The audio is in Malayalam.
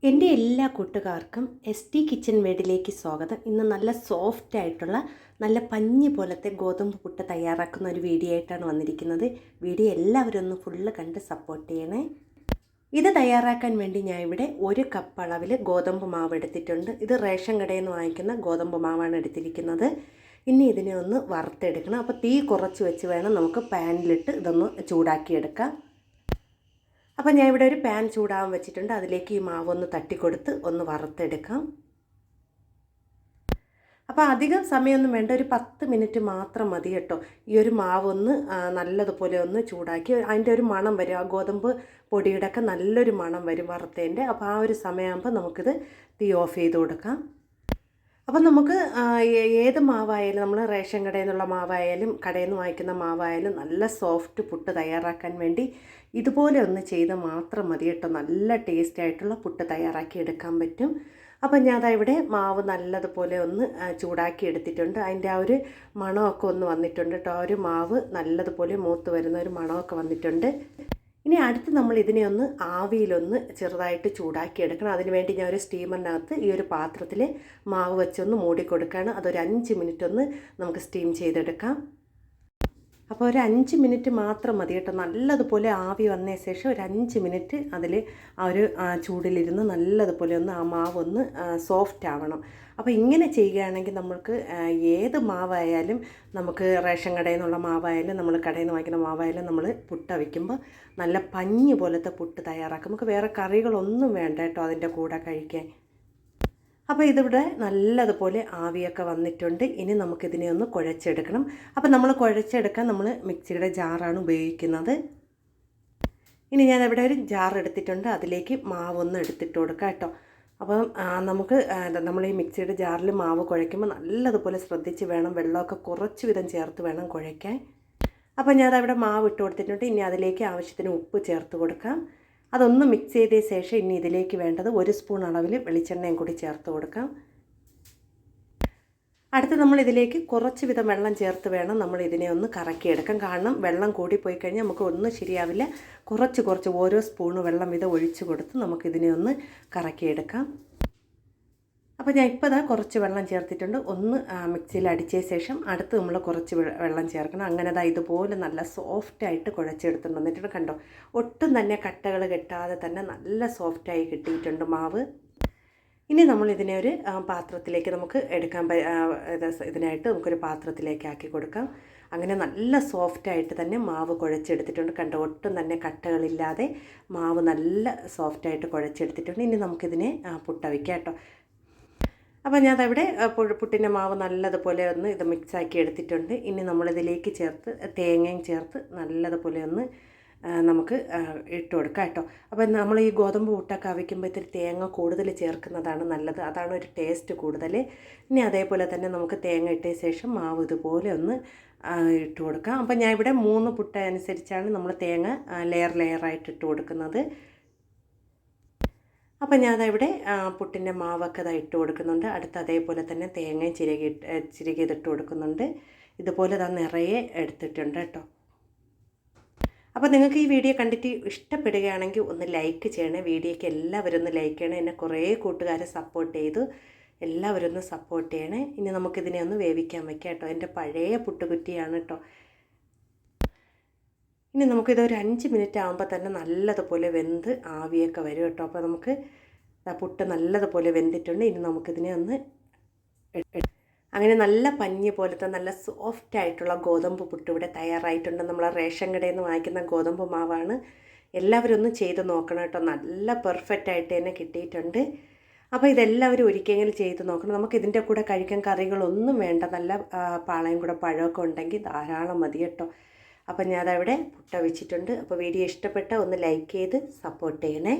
എൻ്റെ എല്ലാ കൂട്ടുകാർക്കും ST കിച്ചൻ വേഡിലേക്ക് സ്വാഗതം. ഇന്ന് നല്ല സോഫ്റ്റ് ആയിട്ടുള്ള നല്ല പഞ്ഞി പോലത്തെ ഗോതമ്പ് പുട്ട് തയ്യാറാക്കുന്ന ഒരു വീഡിയോ ആയിട്ടാണ് വന്നിരിക്കുന്നത്. വീഡിയോ എല്ലാവരും ഒന്ന് ഫുള്ള് കണ്ട് സപ്പോർട്ട് ചെയ്യണേ. ഇത് തയ്യാറാക്കാൻ വേണ്ടി ഞാൻ ഇവിടെ 1 കപ്പ് അളവിൽ ഗോതമ്പ് മാവ് എടുത്തിട്ടുണ്ട്. ഇത് റേഷൻ കടയിൽ നിന്ന് വാങ്ങിക്കുന്ന ഗോതമ്പ് മാവാണ് എടുത്തിരിക്കുന്നത്. ഇനി ഇതിനെ ഒന്ന് വറുത്തെടുക്കണം. അപ്പോൾ തീ കുറച്ച് വെച്ച് വേണം നമുക്ക് പാനിലിട്ട് ഇതൊന്ന് ചൂടാക്കിയെടുക്കാം. അപ്പോൾ ഞാൻ ഇവിടെ ഒരു പാൻ ചൂടാകാൻ വെച്ചിട്ടുണ്ട്. അതിലേക്ക് ഈ മാവൊന്ന് തട്ടിക്കൊടുത്ത് ഒന്ന് വറുത്തെടുക്കാം. അപ്പോൾ അധികം സമയമൊന്നും വേണ്ട, ഒരു 10 മിനിറ്റ് മാത്രം മതി കേട്ടോ. ഈ ഒരു മാവൊന്ന് നല്ലതുപോലെ ഒന്ന് ചൂടാക്കി അതിൻ്റെ ഒരു മണം വരും, ആ ഗോതമ്പ് പൊടിയുടെ ഒക്കെ നല്ലൊരു മണം വരും വറുത്തതിൻ്റെ. അപ്പോൾ ആ ഒരു സമയമാകുമ്പോൾ നമുക്കിത് തീ ഓഫ് ചെയ്ത് കൊടുക്കാം. അപ്പം നമുക്ക് ഏത് മാവായാലും, നമ്മൾ റേഷൻ കടയിൽ നിന്നുള്ള മാവായാലും കടയിൽ നിന്ന് വാങ്ങിക്കുന്ന മാവായാലും നല്ല സോഫ്റ്റ് പുട്ട് തയ്യാറാക്കാൻ വേണ്ടി ഇതുപോലെ ഒന്ന് ചെയ്ത് മാത്രം മതി കേട്ടോ. നല്ല ടേസ്റ്റ് ആയിട്ടുള്ള പുട്ട് തയ്യാറാക്കി എടുക്കാൻ പറ്റും. അപ്പം ഞാൻ ഇവിടെ മാവ് നല്ലതുപോലെ ഒന്ന് ചൂടാക്കി എടുത്തിട്ടുണ്ട്. അതിൻ്റെ ആ ഒരു മണമൊക്കെ ഒന്ന് വന്നിട്ടുണ്ട് കേട്ടോ. ആ ഒരു മാവ് നല്ലതുപോലെ മൂത്ത് വരുന്ന ഒരു മണമൊക്കെ വന്നിട്ടുണ്ട്. ഇനി അടുത്ത് നമ്മൾ ഇതിനെ ഒന്ന് ആവിയിലൊന്ന് ചെറുതായിട്ട് ചൂടാക്കി എടുക്കണം. അതിനുവേണ്ടി ഞാൻ ഒരു സ്റ്റീമറിനകത്ത് ഈ ഒരു പാത്രത്തിൽ മാവ് വെച്ചൊന്ന് മൂടി കൊടുക്കുകയാണ്. അതൊരു 5 മിനിറ്റ് ഒന്ന് നമുക്ക് സ്റ്റീം ചെയ്തെടുക്കാം. അപ്പോൾ ഒരു 5 മിനിറ്റ് മാത്രം മതി കേട്ടോ. നല്ലതുപോലെ ആവി വന്നതിന് ശേഷം ഒരു 5 മിനിറ്റ് അതിൽ ആ ഒരു ചൂടിലിരുന്ന് നല്ലതുപോലെ ഒന്ന് ആ മാവൊന്ന് സോഫ്റ്റ് ആവണം. അപ്പോൾ ഇങ്ങനെ ചെയ്യുകയാണെങ്കിൽ നമുക്ക് ഏത് മാവായാലും, നമുക്ക് റേഷൻ കടയിൽ നിന്നുള്ള മാവായാലും നമ്മൾ കടയിൽ നിന്ന് വാങ്ങിക്കുന്ന മാവായാലും നമ്മൾ പുട്ട് വയ്ക്കുമ്പോൾ നല്ല പഞ്ഞി പോലത്തെ പുട്ട് തയ്യാറാക്കും. നമുക്ക് വേറെ കറികളൊന്നും വേണ്ട കേട്ടോ അതിൻ്റെ കൂടെ കഴിക്കാൻ. അപ്പോൾ ഇതിവിടെ നല്ലതുപോലെ ആവിയൊക്കെ വന്നിട്ടുണ്ട്. ഇനി നമുക്കിതിനെ ഒന്ന് കുഴച്ചെടുക്കണം. അപ്പോൾ നമ്മൾ കുഴച്ചെടുക്കാൻ നമ്മൾ മിക്സിയുടെ ജാറാണ് ഉപയോഗിക്കുന്നത്. ഇനി ഞാൻ ഇവിടെ ഒരു ജാർ എടുത്തിട്ടുണ്ട്. അതിലേക്ക് മാവൊന്ന് എടുത്തിട്ട് കൊടുക്കാം കേട്ടോ. അപ്പം നമുക്ക് നമ്മൾ ഈ മിക്സിയുടെ ജാറിൽ മാവ് കുഴയ്ക്കുമ്പോൾ നല്ലതുപോലെ ശ്രദ്ധിച്ച് വേണം, വെള്ളമൊക്കെ കുറച്ച് വീതം ചേർത്ത് വേണം കുഴയ്ക്കാൻ. അപ്പോൾ ഞാൻ അവിടെ മാവ് ഇട്ട് കൊടുത്തിട്ടുണ്ട്. ഇനി അതിലേക്ക് ആവശ്യത്തിന് ഉപ്പ് ചേർത്ത് കൊടുക്കാം. അതൊന്ന് മിക്സ് ചെയ്തതിന് ശേഷം ഇനി ഇതിലേക്ക് വേണ്ടത് 1 സ്പൂൺ അളവിൽ വെളിച്ചെണ്ണയും കൂടി ചേർത്ത് കൊടുക്കാം. അടുത്ത് നമ്മൾ ഇതിലേക്ക് കുറച്ച് വിധം വെള്ളം ചേർത്ത് വേണം നമ്മൾ ഇതിനെ ഒന്ന് കറക്കിയെടുക്കാം. കാരണം വെള്ളം കൂടിപ്പോയി കഴിഞ്ഞാൽ നമുക്ക് ഒന്നും ശരിയാവില്ല. കുറച്ച് ഓരോ സ്പൂണ് വെള്ളം വീതം ഒഴിച്ച് കൊടുത്ത് നമുക്കിതിനെ ഒന്ന് കറക്കിയെടുക്കാം. അപ്പോൾ ഞാൻ ഇപ്പോൾ കുറച്ച് വെള്ളം ചേർത്തിട്ടുണ്ട്. ഒന്ന് മിക്സിയിൽ അടിച്ചതിന് ശേഷം അടുത്ത് നമ്മൾ കുറച്ച് വെള്ളം ചേർക്കണം. അങ്ങനെ ഇതുപോലെ നല്ല സോഫ്റ്റായിട്ട് കുഴച്ചെടുത്തിട്ട് വന്നിട്ടുണ്ട്. കണ്ടോ, ഒട്ടും തന്നെ കട്ടകൾ കെട്ടാതെ തന്നെ നല്ല സോഫ്റ്റായി കിട്ടിയിട്ടുണ്ട് മാവ്. ഇനി നമ്മൾ ഇതിനെ ഒരു പാത്രത്തിലേക്ക് നമുക്ക് എടുക്കാൻ ഇതിനായിട്ട് നമുക്കൊരു പാത്രത്തിലേക്ക് ആക്കി കൊടുക്കാം. അങ്ങനെ നല്ല സോഫ്റ്റായിട്ട് തന്നെ മാവ് കുഴച്ചെടുത്തിട്ടുണ്ട്. കണ്ടോ, ഒട്ടും തന്നെ കട്ടകളില്ലാതെ മാവ് നല്ല സോഫ്റ്റായിട്ട് കുഴച്ചെടുത്തിട്ടുണ്ട്. ഇനി നമുക്കിതിനെ പുട്ട് വയ്ക്കാം കേട്ടോ. അപ്പോൾ ഞാൻ അവിടെ പുട്ടിൻ്റെ മാവ് നല്ലതുപോലെ ഒന്ന് ഇത് മിക്സാക്കി എടുത്തിട്ടുണ്ട്. ഇനി നമ്മളിതിലേക്ക് ചേർത്ത് തേങ്ങയും ചേർത്ത് നല്ലതുപോലെ ഒന്ന് നമുക്ക് ഇട്ട് കൊടുക്കാം കേട്ടോ. അപ്പോൾ നമ്മൾ ഈ ഗോതമ്പ് പുട്ടൊക്കെ അവിക്കുമ്പോൾ ഇത്തിരി തേങ്ങ കൂടുതൽ ചേർക്കുന്നതാണ് നല്ലത്. അതാണ് ഒരു ടേസ്റ്റ് കൂടുതൽ. ഇനി അതേപോലെ തന്നെ നമുക്ക് തേങ്ങ ഇട്ട ശേഷം മാവ് ഇതുപോലെ ഒന്ന് ഇട്ട് കൊടുക്കാം. അപ്പോൾ ഞാൻ ഇവിടെ 3 പുട്ട അനുസരിച്ചാണ് നമ്മൾ തേങ്ങ ലെയറായിട്ട് ഇട്ട് കൊടുക്കുന്നത്. അപ്പോൾ ഞാനവിടെ പുട്ടിൻ്റെ മാവൊക്കെ ഇട്ട് കൊടുക്കുന്നുണ്ട്. അടുത്ത് അതേപോലെ തന്നെ തേങ്ങയും ചിരകിയതിട്ട് കൊടുക്കുന്നുണ്ട്. ഇതുപോലെ നിറയെ എടുത്തിട്ടുണ്ട് കേട്ടോ. അപ്പോൾ നിങ്ങൾക്ക് ഈ വീഡിയോ കണ്ടിട്ട് ഇഷ്ടപ്പെടുകയാണെങ്കിൽ ഒന്ന് ലൈക്ക് ചെയ്യണേ. വീഡിയോയ്ക്ക് എല്ലാവരും ഒന്ന് ലൈക്ക് ചെയ്യണേ. എന്നെ കുറേ കൂട്ടുകാരെ സപ്പോർട്ട് ചെയ്തു. എല്ലാവരും ഒന്ന് സപ്പോർട്ട് ചെയ്യണേ. ഇനി നമുക്കിതിനെ ഒന്ന് വേവിക്കാൻ വയ്ക്കാം കേട്ടോ. എൻ്റെ പഴയ പുട്ടുകുറ്റിയാണ് കേട്ടോ. ഇനി നമുക്കിതൊരു 5 മിനിറ്റ് ആകുമ്പോൾ തന്നെ നല്ലതുപോലെ വെന്ത് ആവിയൊക്കെ വരും കേട്ടോ. അപ്പോൾ നമുക്ക് പുട്ട് നല്ലതുപോലെ വെന്തിട്ടുണ്ട്. ഇനി നമുക്കിതിനെ ഒന്ന് അങ്ങനെ നല്ല പഞ്ഞി പോലത്തെ നല്ല സോഫ്റ്റായിട്ടുള്ള ഗോതമ്പ് പുട്ട് ഇവിടെ തയ്യാറായിട്ടുണ്ട്. നമ്മൾ റേഷൻ കടയിൽ നിന്ന് വാങ്ങിക്കുന്ന ഗോതമ്പ് മാവാണ്. എല്ലാവരും ഒന്ന് ചെയ്ത് നോക്കണം കേട്ടോ. നല്ല പെർഫെക്റ്റ് ആയിട്ട് തന്നെ കിട്ടിയിട്ടുണ്ട്. അപ്പോൾ ഇതെല്ലാവരും ഒരിക്കലെങ്കിലും ചെയ്ത് നോക്കണം. നമുക്ക് ഇതിൻ്റെ കൂടെ കഴിക്കാൻ കറികളൊന്നും വേണ്ട. നല്ല പാളയും കൂടെ പഴമൊക്കെ ഉണ്ടെങ്കിൽ ധാരാളം മതി കേട്ടോ. അപ്പം ഞാനവിടെ പുട്ട് വെച്ചിട്ടുണ്ട്. അപ്പോൾ വീഡിയോ ഇഷ്ടപ്പെട്ട ഒന്ന് ലൈക്ക് ചെയ്ത് സപ്പോർട്ട് ചെയ്യണേ.